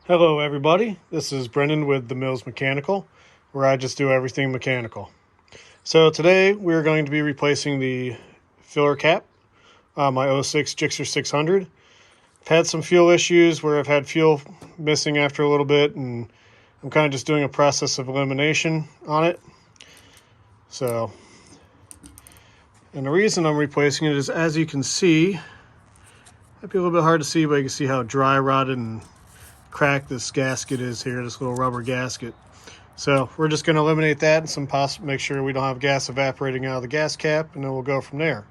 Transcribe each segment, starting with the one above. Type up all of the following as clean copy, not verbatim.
Hello everybody, this is Brendan with The Mills Mechanical, where I just do everything mechanical. So today we're going to be replacing the filler cap on my 06 Gixxer 600. I've had some fuel issues where I've had fuel missing after a little bit, and I'm kind of just doing a process of elimination on it. And the reason I'm replacing it is, as you can see, it might be a little bit hard to see, but you can see how dry rotted and cracked this gasket is here, this little rubber gasket. So we're just going to eliminate that and make sure we don't have gas evaporating out of the gas cap, and then we'll go from there.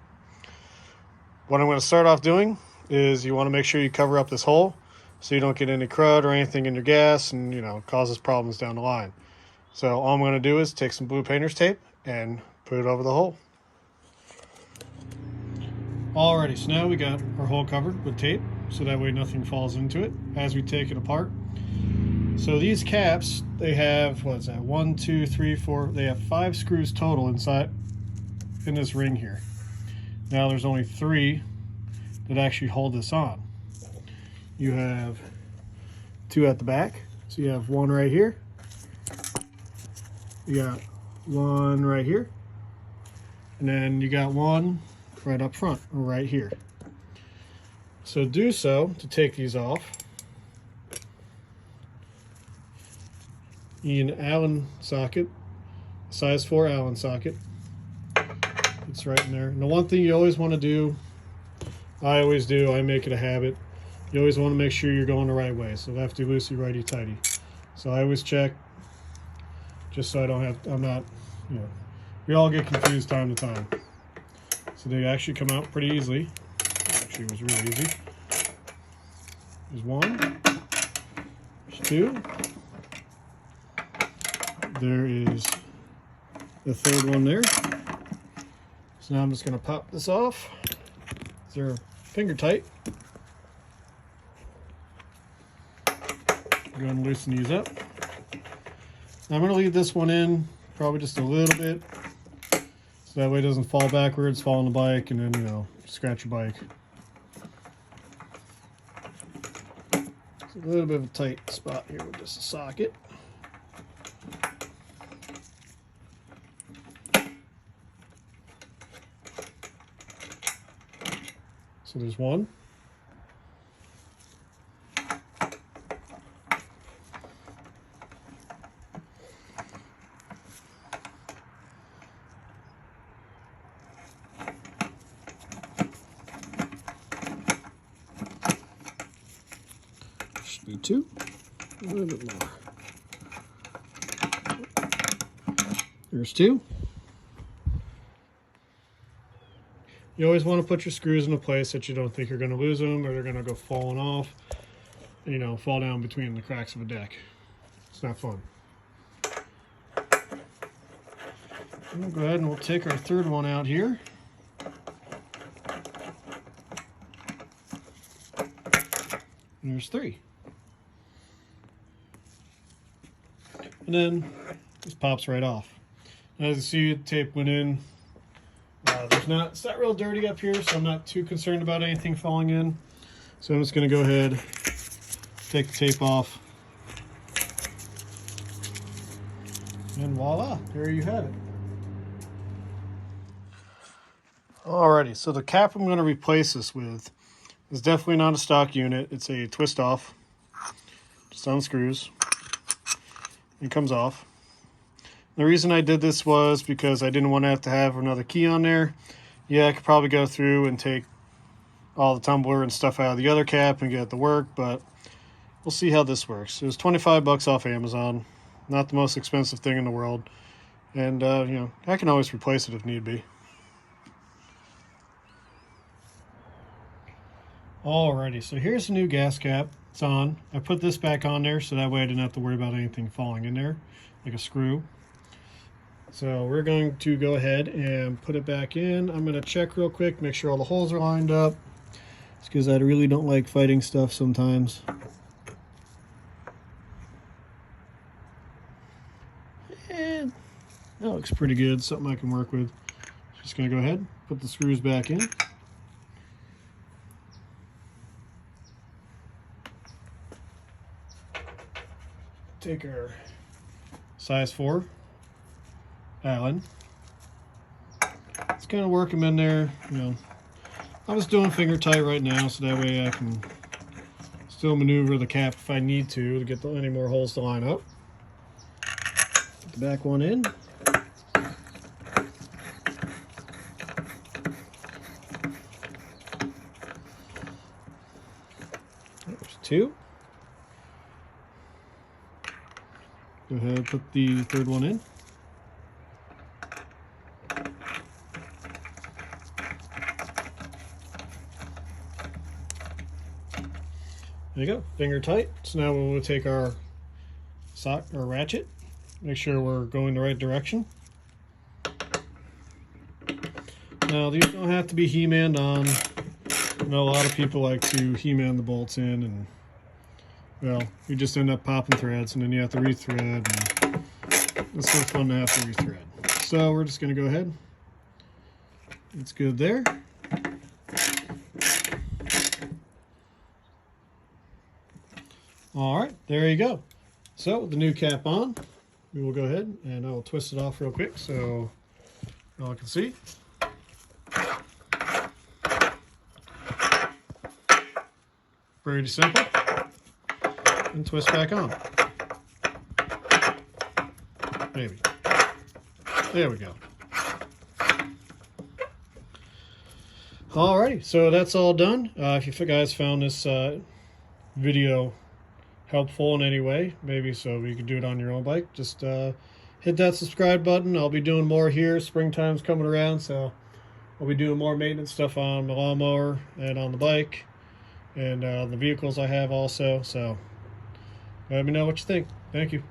What I'm going to start off doing is you want to make sure you cover up this hole so you don't get any crud or anything in your gas and, causes problems down the line. So all I'm going to do is take some blue painter's tape and put it over the hole. Alrighty, so now we got our hole covered with tape so that way nothing falls into it as we take it apart. So these caps, they have, what is that, 1, 2, 3, 4, they have 5 screws total inside in this ring here. Now there's only 3 that actually hold this on. You have 2 at the back, so you have 1 right here. You got 1 right here, and then you got 1 right up front, right here. So to take these off, you need an Allen socket, size 4 Allen socket. It's right in there. And the one thing you always want to do, I always do, I make it a habit, you always want to make sure you're going the right way. So lefty-loosey, righty-tighty. So I always check, just so I'm not, we all get confused time to time. So they actually come out pretty easily. Actually, it was really easy. There's 1. There's 2. There is the 3rd one there. So now I'm just going to pop this off. They're finger tight. Go ahead and loosen these up. Now I'm going to leave this one in probably just a little bit, so that way it doesn't fall backwards, fall on the bike, and then, scratch your bike. It's a little bit of a tight spot here with just a socket. So there's 1. Should be 2. A little bit more. There's 2. You always want to put your screws in a place that you don't think you're going to lose them or they're going to go falling off, fall down between the cracks of a deck. It's not fun. We'll go ahead and we'll take our 3rd one out here. And there's 3. And then this pops right off. As you see, the tape went in. It's not real dirty up here, so I'm not too concerned about anything falling in. So I'm just going to go ahead, take the tape off, and voila, there you have it. Alrighty, so the cap I'm going to replace this with is definitely not a stock unit. It's a twist off, just unscrews, and comes off. The reason I did this was because I didn't want to have another key on there. Yeah, I could probably go through and take all the tumbler and stuff out of the other cap and get it to work, but we'll see how this works. It was 25 bucks off Amazon. Not the most expensive thing in the world. And, I can always replace it if need be. Alrighty, so here's the new gas cap. It's on. I put this back on there so that way I didn't have to worry about anything falling in there, like a screw. So we're going to go ahead and put it back in. I'm going to check real quick, make sure all the holes are lined up. It's because I really don't like fighting stuff sometimes. And that looks pretty good, something I can work with. Just going to go ahead, put the screws back in. take our size 4 Allen. Let's kind of work them in there. You know, I'm just doing finger tight right now, so that way I can still maneuver the cap if I need to get any more holes to line up. Put the back one in. There's 2. Go ahead and put the third one in. There you go, finger tight. So now we'll take our sock or ratchet, make sure we're going the right direction. Now these don't have to be He-Man on. I know a lot of people like to He-Man the bolts in, and well, you just end up popping threads, and then you have to rethread, and it's so fun to have to rethread. So we're just going to go ahead. It's good there. All right, there you go. So with the new cap on, we will go ahead and I'll twist it off real quick so y'all can see. Pretty simple. And twist back on. Maybe. There we go. Alrighty, so that's all done. If you guys found this video helpful in any way, maybe so you can do it on your own bike, just hit that subscribe button. I'll be doing more here. Springtime's coming around, so I'll be doing more maintenance stuff on the lawnmower and on the bike and the vehicles I have also. So let me know what you think. Thank you.